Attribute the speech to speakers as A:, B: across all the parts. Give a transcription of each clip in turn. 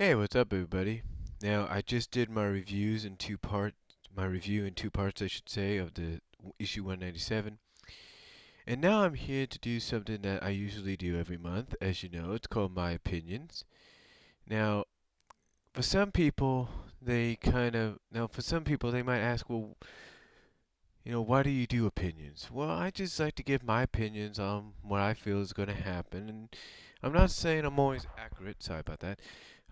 A: Hey, what's up, everybody? Now, I just did my reviews in two parts, my review in two parts, I should say, of the issue 197. And now I'm here to do something that I usually do every month. As you know, it's called My Opinions. Now, for some people, for some people, they might ask, well, why do you do opinions? Well, I just like to give my opinions on what I feel is going to happen. And I'm not saying I'm always accurate, sorry about that.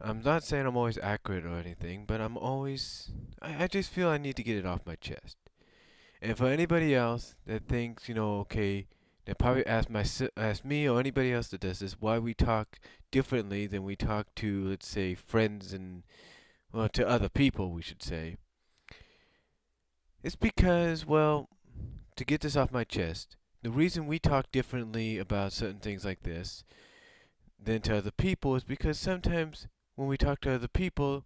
A: I'm not saying I'm always accurate or anything, but I just feel I need to get it off my chest. And for anybody else that thinks, okay, they probably ask me or anybody else that does this, why we talk differently than we talk to, let's say, friends and, well, to other people, we should say. It's because, well, to get this off my chest, the reason we talk differently about certain things like this than to other people is because sometimes when we talk to other people,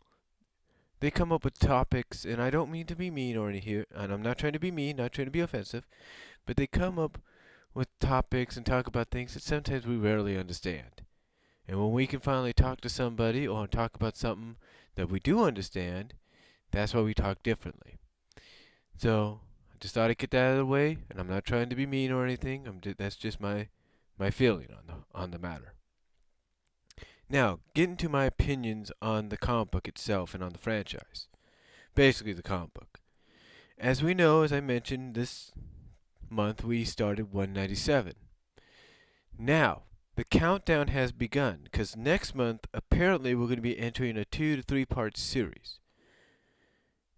A: they come up with topics, and I don't mean to be mean or anything here, and I'm not trying to be mean, not trying to be offensive, but they come up with topics and talk about things that sometimes we rarely understand. And when we can finally talk to somebody or talk about something that we do understand, that's why we talk differently. So I just thought I'd get that out of the way, and I'm not trying to be mean or anything. That's just my feeling on the matter. Now, getting to my opinions on the comic book itself and on the franchise. Basically, the comic book. As we know, as I mentioned, this month we started 197. Now, the countdown has begun, because next month, apparently, we're going to be entering a 2 to 3 part series.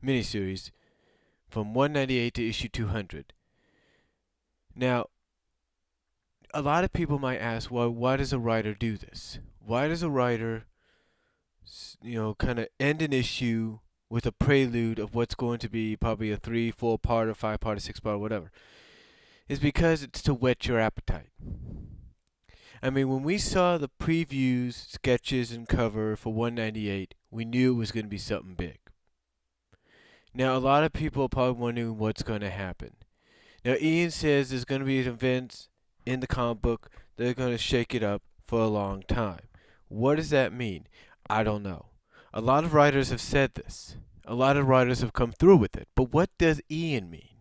A: Miniseries from 198 to issue 200. Now, a lot of people might ask, well, why does a writer do this? Why does a writer, kind of end an issue with a prelude of what's going to be probably a 3, 4 part, or 5 part, or 6 part, or whatever? Is because it's to whet your appetite. I mean, when we saw the previews, sketches, and cover for 198, we knew it was going to be something big. Now, a lot of people are probably wondering what's going to happen. Now, Ian says there's going to be events in the comic book that are going to shake it up for a long time. What does that mean? I don't know. A lot of writers have said this. A lot of writers have come through with it. But what does Ian mean?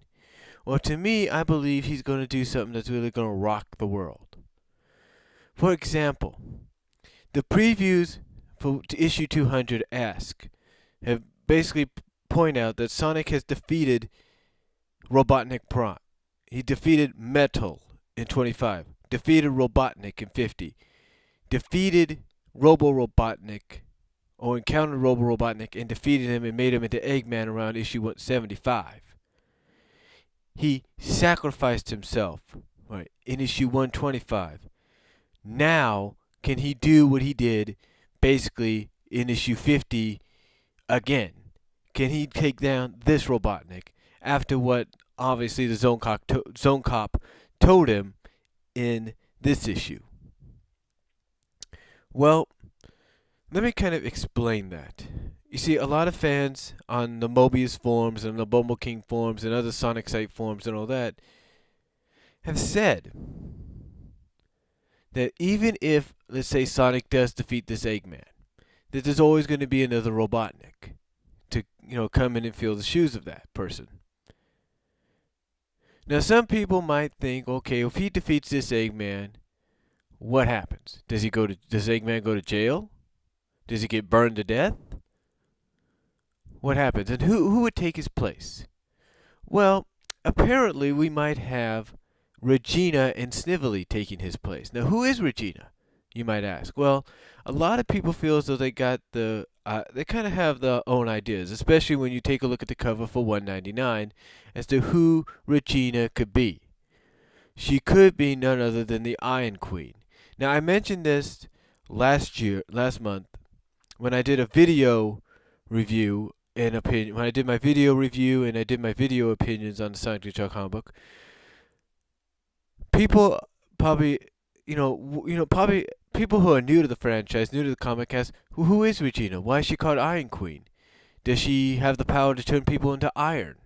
A: Well, to me, I believe he's going to do something that's really going to rock the world. For example, the previews for issue 200 have basically point out that Sonic has defeated Robotnik Prime. He defeated Metal in 25, defeated Robotnik in 50, defeated Robo-Robotnik, or encountered Robo-Robotnik and defeated him and made him into Eggman around issue 175. He sacrificed himself, right, in issue 125. Now, can he do what he did basically in issue 50 again? Can he take down this Robotnik after what obviously the Zone Cop told him in this issue? Well, let me kind of explain that. You see, a lot of fans on the Mobius forums and the Bumble King forums and other Sonic Site forums and all that have said that even if, let's say, Sonic does defeat this Eggman, that there's always going to be another Robotnik to, come in and fill the shoes of that person. Now, some people might think, okay, if he defeats this Eggman, what happens? Does Eggman go to jail? Does he get burned to death? What happens? And who would take his place? Well, apparently we might have Regina and Snively taking his place. Now, who is Regina? You might ask. Well, a lot of people feel as though they kind of have their own ideas, especially when you take a look at the cover for 199 as to who Regina could be. She could be none other than the Iron Queen. Now, I mentioned this last month, when I did a video review and opinion. When I did my video review and I did my video opinions on the Sonic the Hedgehog comic book, people probably, probably people who are new to the franchise, new to the comic cast, who is Regina? Why is she called Iron Queen? Does she have the power to turn people into iron?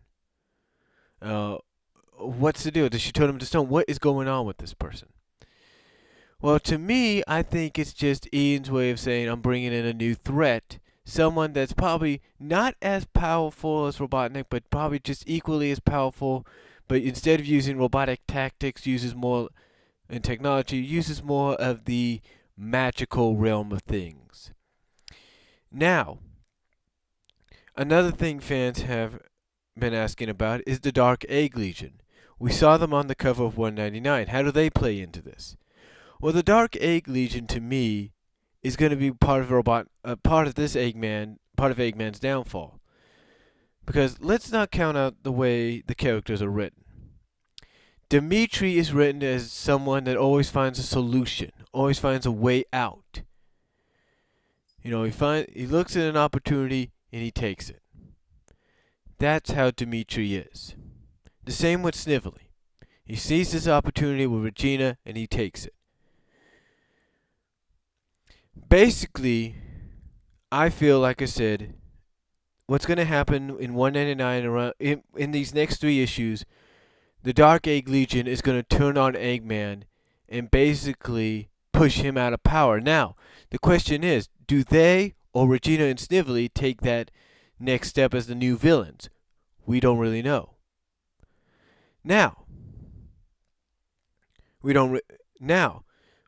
A: What's the deal? Does she turn them to stone? What is going on with this person? Well, to me, I think it's just Ian's way of saying I'm bringing in a new threat. Someone that's probably not as powerful as Robotnik, but probably just equally as powerful. But instead of using robotic tactics, uses more in technology, uses more of the magical realm of things. Now, another thing fans have been asking about is the Dark Egg Legion. We saw them on the cover of 199. How do they play into this? Well, the Dark Egg Legion to me is going to be part of part of this Eggman, part of Eggman's downfall. Because let's not count out the way the characters are written. Dimitri is written as someone that always finds a solution, always finds a way out. You know, he looks at an opportunity and he takes it. That's how Dimitri is. The same with Snively. He sees this opportunity with Regina and he takes it. Basically, I feel like I said, what's going to happen in 199 around in these next 3 issues, the Dark Egg Legion is going to turn on Eggman and basically push him out of power. Now, the question is, do they or Regina and Snively take that next step as the new villains? We don't really know. Now, now,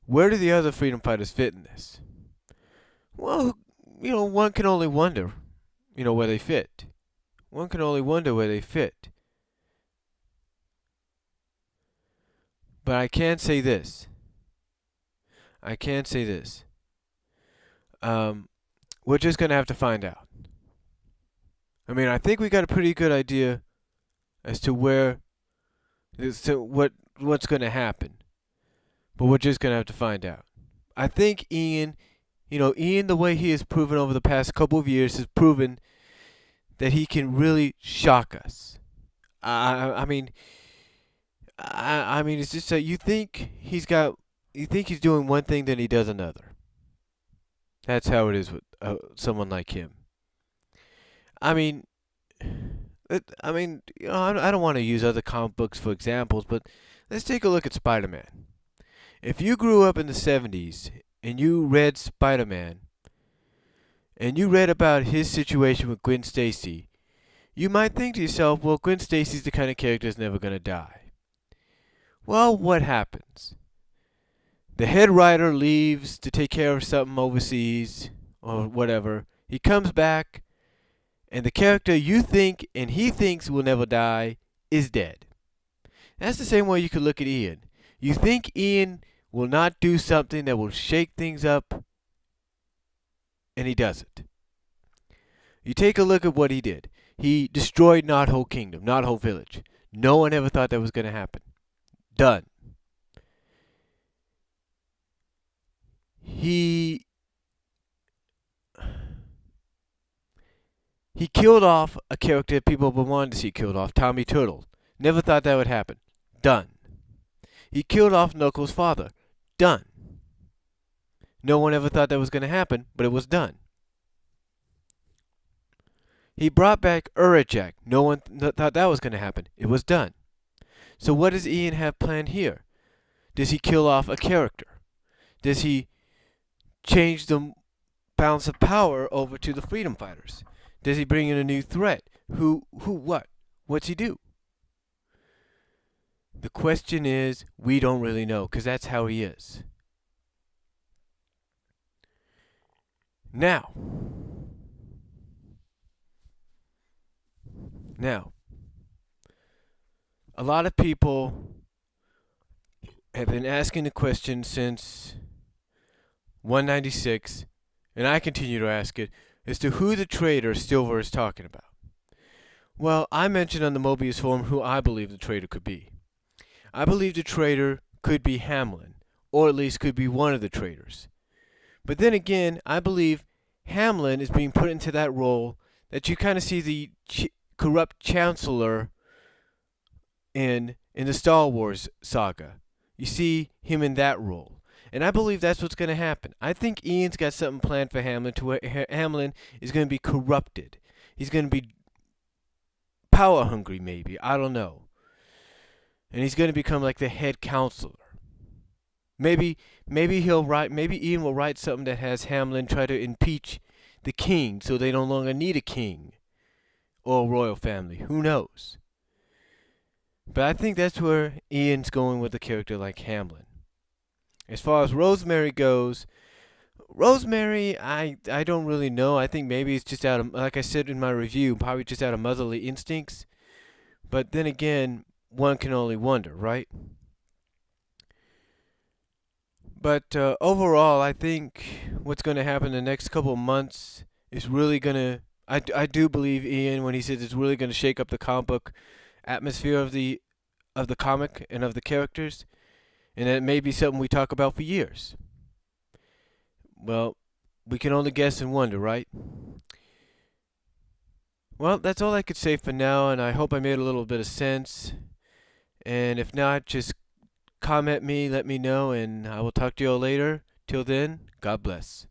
A: where do the other freedom fighters fit in this? Well, one can only wonder, where they fit. One can only wonder where they fit. But I can say this. We're just going to have to find out. I mean, I think we got a pretty good idea as to what's going to happen. But we're just going to have to find out. I think Ian, the way he has proven over the past couple of years, has proven that he can really shock us. I mean, it's just that you think he's doing one thing, then he does another. That's how it is with someone like him. I mean, I don't want to use other comic books for examples, but let's take a look at Spider-Man. If you grew up in the 70s and you read Spider-Man, and you read about his situation with Gwen Stacy, you might think to yourself, well, Gwen Stacy's the kind of character that's never going to die. Well, what happens? The head writer leaves to take care of something overseas or whatever. He comes back, and the character you think and he thinks will never die is dead. That's the same way you could look at Ian. You think Ian will not do something that will shake things up, and he does it. You take a look at what he did. He destroyed Knothole Kingdom, Knothole Village. No one ever thought that was going to happen. Done. He killed off a character that people have been wanting to see killed off, Tommy Turtle. Never thought that would happen. Done. He killed off Knuckles' father. Done. No one ever thought that was going to happen, but it was done. He brought back Urajak. No one thought that was going to happen. It was done. So what does Ian have planned here? Does he kill off a character? Does he change the balance of power over to the freedom fighters? Does he bring in a new threat? What? What's he do? The question is, we don't really know, because that's how he is. Now, a lot of people have been asking the question since 196, and I continue to ask it, as to who the traitor Silver is talking about. Well, I mentioned on the Mobius forum who I believe the traitor could be. I believe the traitor could be Hamlin, or at least could be one of the traitors. But then again, I believe Hamlin is being put into that role that you kind of see the corrupt chancellor in the Star Wars saga. You see him in that role. And I believe that's what's going to happen. I think Ian's got something planned for Hamlin to where Hamlin is going to be corrupted. He's going to be power hungry, maybe. I don't know. And he's going to become like the head counselor. Maybe maybe he'll write maybe Ian will write something that has Hamlin try to impeach the king so they no longer need a king or a royal family. Who knows? But I think that's where Ian's going with a character like Hamlin. As far as Rosemary goes, Rosemary, I don't really know. I think maybe it's just out of, like I said in my review, probably just out of motherly instincts. But then again, one can only wonder, right? But overall, I think what's going to happen in the next couple of months is really going to. I do believe Ian when he says it's really going to shake up the comic book atmosphere of the comic and of the characters, and it may be something we talk about for years. Well, we can only guess and wonder, right? Well, that's all I could say for now, and I hope I made a little bit of sense. And if not, just comment me, let me know, and I will talk to you all later. Till then, God bless.